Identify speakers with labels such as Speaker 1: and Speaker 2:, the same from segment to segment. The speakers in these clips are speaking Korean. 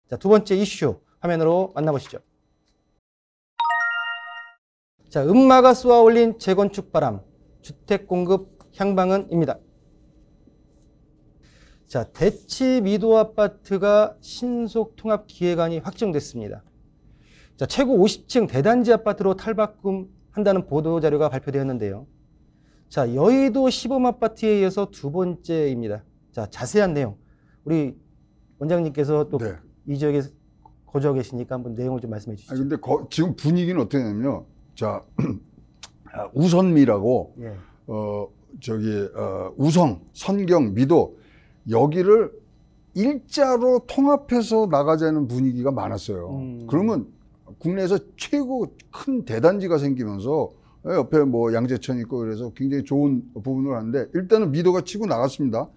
Speaker 1: 자, 두 번째 이슈 화면으로 만나보시죠. 자, 음마가 쏘아 올린 재건축 바람, 주택 공급 향방은입니다. 자, 대치 미도 아파트가 신속 통합 기획안이 확정됐습니다. 자, 최고 50층 대단지 아파트로 탈바꿈한다는 보도 자료가 발표되었는데요. 자, 여의도 시범 아파트에 이어서 두 번째입니다. 자, 자세한 내용 우리 원장님께서 또 이 지역에 거주하고 계시니까 한번 내용을 좀 말씀해 주시죠.
Speaker 2: 근데 지금 분위기는 어떻게 되냐면요. 자, 우선미라고
Speaker 1: 예.
Speaker 2: 우성, 선경, 미도 여기를 일자로 통합해서 나가자는 분위기가 많았어요. 그러면 국내에서 최고 큰 대단지가 생기면서 옆에 뭐 양재천 있고 그래서 굉장히 좋은 부분을 하는데 일단은 미도가 치고 나갔습니다.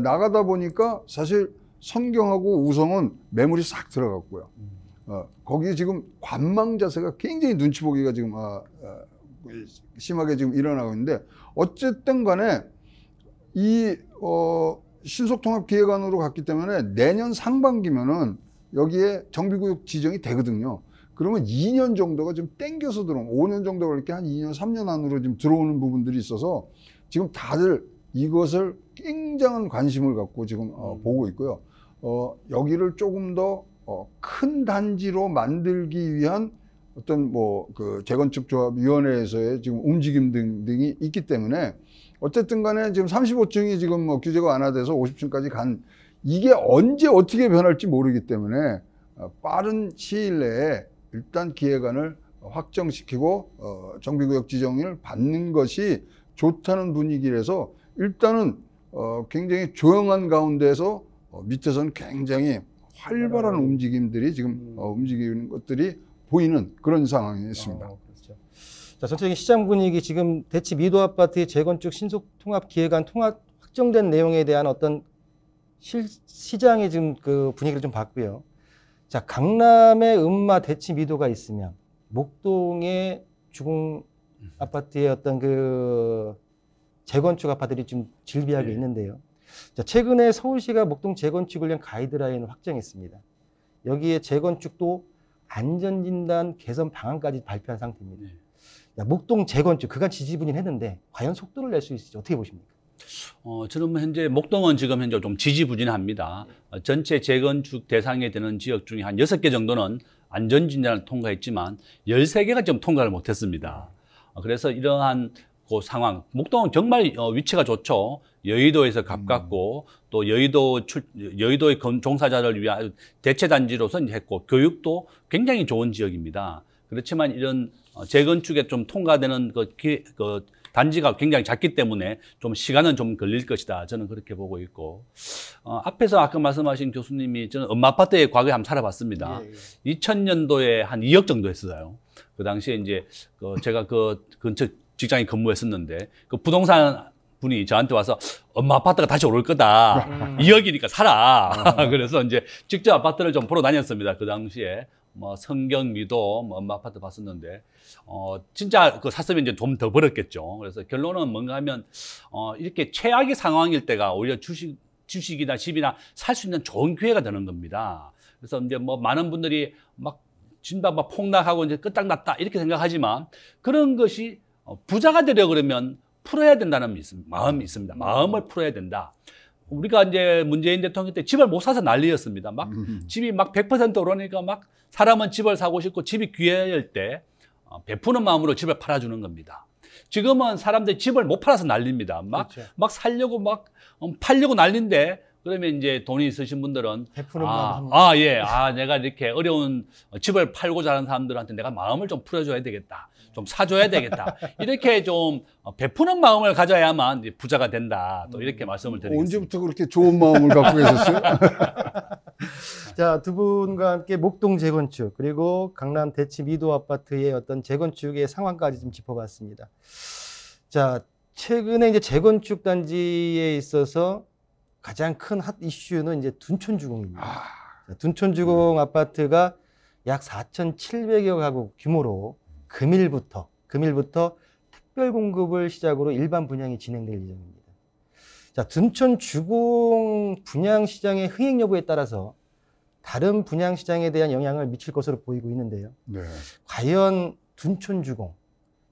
Speaker 2: 나가다 보니까 사실 선경하고 우성은 매물이 싹 들어갔고요. 거기에 지금 관망 자세가 굉장히 눈치 보기가 지금 심하게 지금 일어나고 있는데 어쨌든 간에 이 신속통합기획안으로 갔기 때문에 내년 상반기면은 여기에 정비구역 지정이 되거든요. 그러면 2년 정도가 좀 땡겨서 들어오면 5년 정도 걸릴게 한 2년, 3년 안으로 지금 들어오는 부분들이 있어서 지금 다들 이것을 굉장한 관심을 갖고 지금 보고 있고요. 여기를 조금 더 큰 단지로 만들기 위한 어떤 그 재건축조합위원회에서의 지금 움직임 등등이 있기 때문에 어쨌든 간에 지금 35층이 지금 뭐 규제가 완화돼서 50층까지 간 이게 언제 어떻게 변할지 모르기 때문에 빠른 시일 내에 일단 기획안을 확정시키고 정비구역 지정을 받는 것이 좋다는 분위기라서 일단은 굉장히 조용한 가운데서 밑에서는 굉장히 활발한 움직임들이 지금 움직이는 것들이 보이는 그런 상황이 있습니다.
Speaker 1: 그렇죠. 자, 전체적인 시장 분위기 지금 대치 미도 아파트의 재건축 신속 통합 기획안 확정된 내용에 대한 어떤 시장의 지금 그 분위기를 좀 봤고요. 자, 강남에 음마 대치 미도가 있으면 목동의 주공 아파트의 어떤 그 재건축 아파트들이 좀 질비하게 있는데요. 자, 최근에 서울시가 목동 재건축을 위한 가이드라인을 확정했습니다. 여기에 재건축도 안전진단 개선 방안까지 발표한 상태입니다. 야, 목동 재건축 그간 지지부진했는데 과연 속도를 낼 수 있을지 어떻게 보십니까?
Speaker 3: 저는 현재 목동은 지금 현재 좀 지지부진합니다. 전체 재건축 대상에 드는 지역 중에 한 6개 정도는 안전진단을 통과했지만 13개가 좀 통과를 못했습니다. 그래서 이러한 그 상황, 목동은 정말 위치가 좋죠. 여의도에서 가깝고 또 여의도의 종사자를 위한 대체단지로 선정했고 교육도 굉장히 좋은 지역입니다. 그렇지만 이런 재건축에 좀 통과되는 그 단지가 굉장히 작기 때문에 좀 시간은 좀 걸릴 것이다. 저는 그렇게 보고 있고 앞에서 아까 말씀하신 교수님이 저는 엄마아파트에 과거에 한번 살아봤습니다. 2000년도에 한 2억 정도 했어요. 그 당시에 이제 제가 그 근처 직장에 근무했었는데 그 부동산 분이 저한테 와서 엄마 아파트가 다시 오를 거다. 2억이니까 사라. 그래서 이제 직접 아파트를 좀 보러 다녔습니다. 그 당시에 뭐 성경미도 뭐 엄마 아파트 봤었는데 진짜 그 샀으면 이제 돈 더 벌었겠죠. 그래서 결론은 뭔가 하면 이렇게 최악의 상황일 때가 오히려 주식이나 집이나 살 수 있는 좋은 기회가 되는 겁니다. 그래서 이제 뭐 많은 분들이 막 진짜 막 폭락하고 이제 끝장났다 이렇게 생각하지만 그런 것이 부자가 되려 그러면 풀어야 된다는 마음이 있습니다. 마음을 풀어야 된다. 우리가 이제 문재인 대통령 때 집을 못 사서 난리였습니다. 막 집이 막 100% 오르니까 막 사람은 집을 사고 싶고 집이 귀할 때 베푸는 마음으로 집을 팔아주는 겁니다. 지금은 사람들이 집을 못 팔아서 난립니다. 막 살려고 막 팔려고 난린데 그러면 이제 돈이 있으신 분들은 내가 이렇게 어려운 집을 팔고자 하는 사람들한테 내가 마음을 좀 풀어줘야 되겠다. 좀 사줘야 되겠다. 이렇게 좀 베푸는 마음을 가져야만 부자가 된다. 또 이렇게 말씀을 드리겠습니다.
Speaker 2: 언제부터 그렇게 좋은 마음을 갖고 계셨어요?
Speaker 1: 자, 두 분과 함께 목동 재건축 그리고 강남 대치 미도 아파트의 어떤 재건축의 상황까지 좀 짚어봤습니다. 자, 최근에 이제 재건축 단지에 있어서 가장 큰 핫 이슈는 이제 둔촌주공입니다. 둔촌주공 아파트가 약 4,700여 가구 규모로 금일부터 특별 공급을 시작으로 일반 분양이 진행될 예정입니다. 자, 둔촌주공 분양 시장의 흥행 여부에 따라서 다른 분양 시장에 대한 영향을 미칠 것으로 보이고 있는데요.
Speaker 2: 네.
Speaker 1: 과연 둔촌주공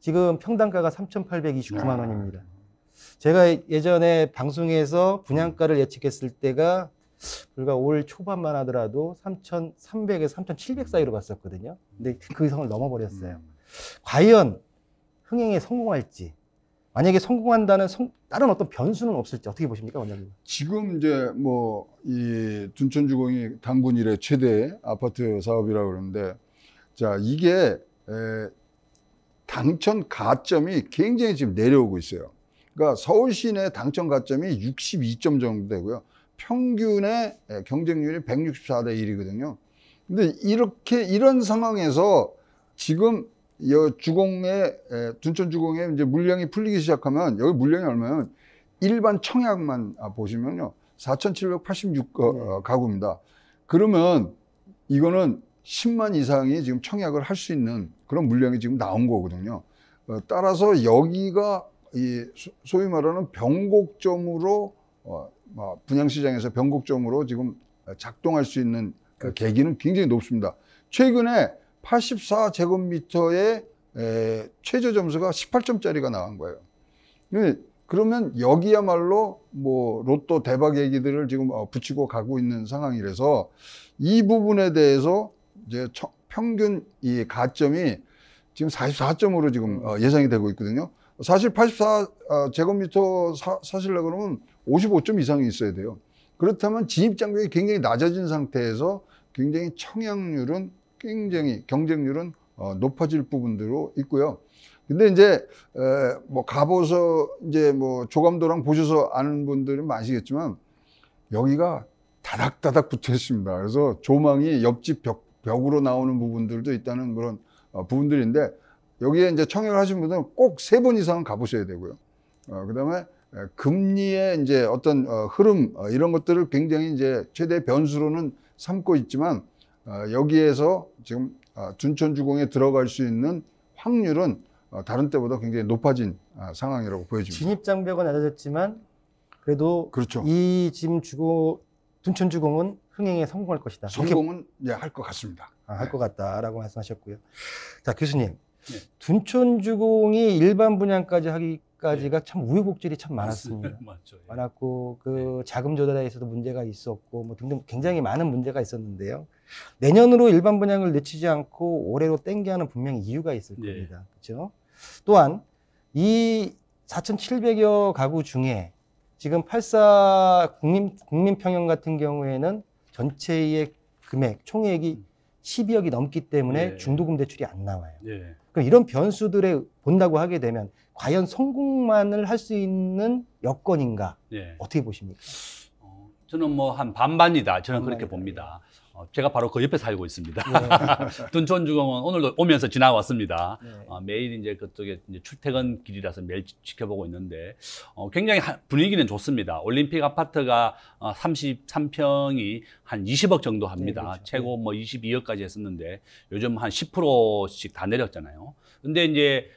Speaker 1: 지금 평당가가 3,829만 원입니다. 제가 예전에 방송에서 분양가를 예측했을 때가 불과 올 초반만 하더라도 3,300에서 3,700 사이로 봤었거든요. 근데 그 선을 넘어버렸어요. 과연 흥행에 성공할지, 만약에 성공한다는 다른 어떤 변수는 없을지 어떻게 보십니까, 원장님?
Speaker 2: 지금 이제 뭐 이 둔촌주공이 당군 이래 최대 아파트 사업이라고 그러는데, 자, 이게 당첨 가점이 굉장히 지금 내려오고 있어요. 그러니까 서울 시내 당첨 가점이 62점 정도 되고요. 평균의 경쟁률이 164대 1이거든요. 근데 이런 상황에서 지금 이 둔촌주공의 이제 물량이 풀리기 시작하면, 여기 물량이 얼마면 일반 청약만 보시면요, 4,786 가구입니다. 그러면 이거는 10만 이상이 지금 청약을 할 수 있는 그런 물량이 지금 나온 거거든요. 따라서 여기가 이 소위 말하는 변곡점으로 분양시장에서 변곡점으로 지금 작동할 수 있는 계기는 굉장히 높습니다. 최근에 84제곱미터의 최저 점수가 18점짜리가 나온 거예요. 그러면 여기야말로 뭐 로또 대박 얘기들을 지금 붙이고 가고 있는 상황이라서 이 부분에 대해서 이제 평균 이 가점이 지금 44점으로 지금 예상이 되고 있거든요. 사실 84제곱미터 사시려고 그러면 55점 이상이 있어야 돼요. 그렇다면 진입장벽이 굉장히 낮아진 상태에서 굉장히 청약률은 굉장히 경쟁률은 높아질 부분들로 있고요. 근데 이제 뭐 가보서 이제 뭐 조감도랑 보셔서 아는 분들은 많으시겠지만 여기가 다닥다닥 붙어 있습니다. 그래서 조망이 옆집 벽으로 나오는 부분들도 있다는 그런 부분들인데, 여기에 이제 청약을 하신 분들은 꼭 3번 이상은 가보셔야 되고요. 그다음에 금리의 이제 어떤 흐름 이런 것들을 굉장히 이제 최대 변수로는 삼고 있지만, 여기에서 지금 둔촌주공에 들어갈 수 있는 확률은 다른 때보다 굉장히 높아진 상황이라고 보여집니다.
Speaker 1: 진입장벽은 낮아졌지만 그래도
Speaker 2: 그렇죠.
Speaker 1: 이 지금 둔촌주공은 흥행에 성공할 것이다.
Speaker 2: 성공은 할 것 같습니다.
Speaker 1: 할 것 같다라고 말씀하셨고요. 자, 교수님,
Speaker 3: 네.
Speaker 1: 둔촌주공이 일반 분양까지 하기까지가 참 우여곡절이 참 많았습니다.
Speaker 3: 맞죠. 예.
Speaker 1: 많았고 그 자금 조달에서도 문제가 있었고 뭐 등등 굉장히 많은 문제가 있었는데요. 내년으로 일반 분양을 늦추지 않고 올해로 땡겨하는 분명히 이유가 있을 겁니다. 그렇죠? 또한 이 4,700여 가구 중에 지금 84 국민평형 같은 경우에는 전체의 금액 총액이 12억이 넘기 때문에 중도금 대출이 안 나와요. 그럼 이런 변수들에 본다고 하게 되면 과연 성공만을 할 수 있는 여건인가? 어떻게 보십니까?
Speaker 3: 저는 뭐 한 반반이다. 저는 그렇게
Speaker 1: 반반이다.
Speaker 3: 봅니다. 제가 바로 그 옆에 살고 있습니다. 둔촌주공은 오늘도 오면서 지나왔습니다. 매일 이제 그쪽에 이제 출퇴근 길이라서 매일 지켜보고 있는데, 굉장히 분위기는 좋습니다. 올림픽 아파트가 33평이 한 20억 정도 합니다.
Speaker 1: 그렇죠.
Speaker 3: 최고 뭐 22억까지 했었는데 요즘 한 10%씩 다 내렸잖아요. 근데 이제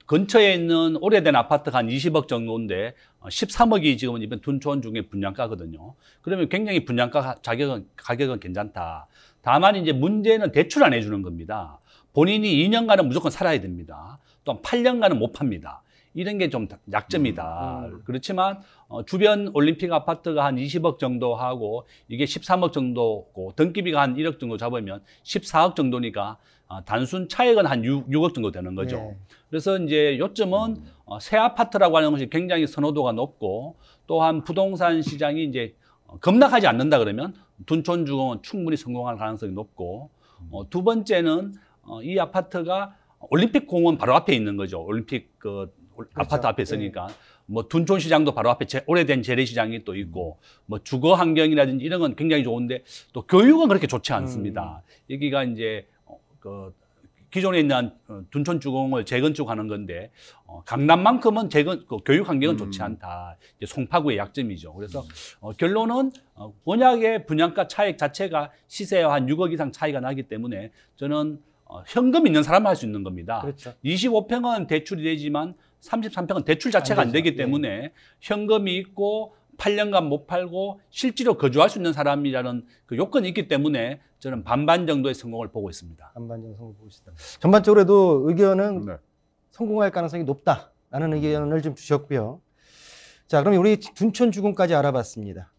Speaker 3: 근처에 있는 오래된 아파트가 한 20억 정도인데 13억이 지금 이번 둔촌주공의 분양가거든요. 그러면 굉장히 분양가 가격은 괜찮다. 다만 이제 문제는 대출 안 해주는 겁니다. 본인이 2년간은 무조건 살아야 됩니다. 또 8년간은 못 팝니다. 이런 게 좀 약점이다. 그렇지만 주변 올림픽 아파트가 한 20억 정도 하고 이게 13억 정도고 등기비가 한 1억 정도 잡으면 14억 정도니까 단순 차액은 한 6억 정도 되는 거죠.
Speaker 1: 네.
Speaker 3: 그래서 이제 요점은 새 아파트라고 하는 것이 굉장히 선호도가 높고, 또한 부동산 시장이 이제 급락하지 않는다 그러면 둔촌주공은 충분히 성공할 가능성이 높고, 두 번째는 이 아파트가 올림픽 공원 바로 앞에 있는 거죠. 올림픽 그렇죠. 아파트 앞에 있으니까. 뭐 둔촌 시장도 바로 앞에 오래된 재래시장이 또 있고, 뭐 주거 환경이라든지 이런 건 굉장히 좋은데 또 교육은 그렇게 좋지 않습니다. 여기가 이제 기존에 있는 둔촌주공을 재건축하는 건데 강남만큼은 교육 환경은 좋지 않다. 이제 송파구의 약점이죠. 그래서 결론은 원약의 분양가 차익 자체가 시세와 한 6억 이상 차이가 나기 때문에 저는 현금 있는 사람만 할 수 있는 겁니다.
Speaker 1: 그렇죠.
Speaker 3: 25평은 대출이 되지만 33평은 대출 자체가 안 되기 때문에 현금이 있고 8년간 못 팔고 실제로 거주할 수 있는 사람이라는 그 요건이 있기 때문에 저는 반반 정도의 성공을 보고 있습니다.
Speaker 1: 반반 정도 성공 보고 있다. 전반적으로도 의견은
Speaker 2: 네.
Speaker 1: 성공할 가능성이 높다라는 의견을 좀 주셨고요. 자, 그럼 우리 둔촌 주공까지 알아봤습니다.